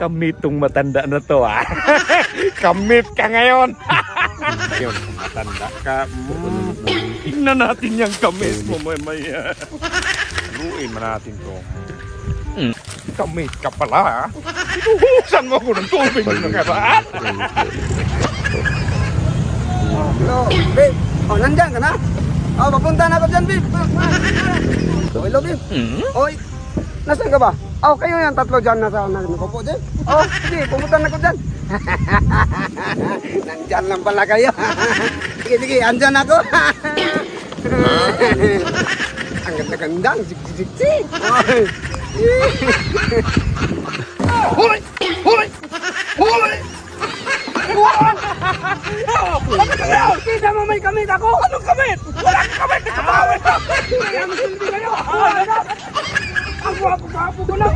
Kamit tong matanda na to ah. Kamit ka ngayon. Yun, matanda ka. Tingnan natin yung kamit mo mamaya. Luin mo natin to. Kamit ka pala ah. Inuhusan mo ako ng tubig na karaan. Hello, babe. Oh, nandyan ka na? Oh, papunta na ako dyan, babe. Oh, hello, babe. Oy, nasaan ka ba? Oh, kayo yan, tatlo dyan nasa nakupo dyan. Oh, sige, pumunta na ako dyan. Nandyan lang pala kayo. Sige, sige, andyan ako. Ang ganda-ganda, ang sik-sik-sik. Hoy! Hoy! Hoy! Kita mo may kamit ako? Anong kamit? Wala kang kamit! Nakabawin ka! Kaya masilbi kayo. Ang gwapo-gwapo ko lang.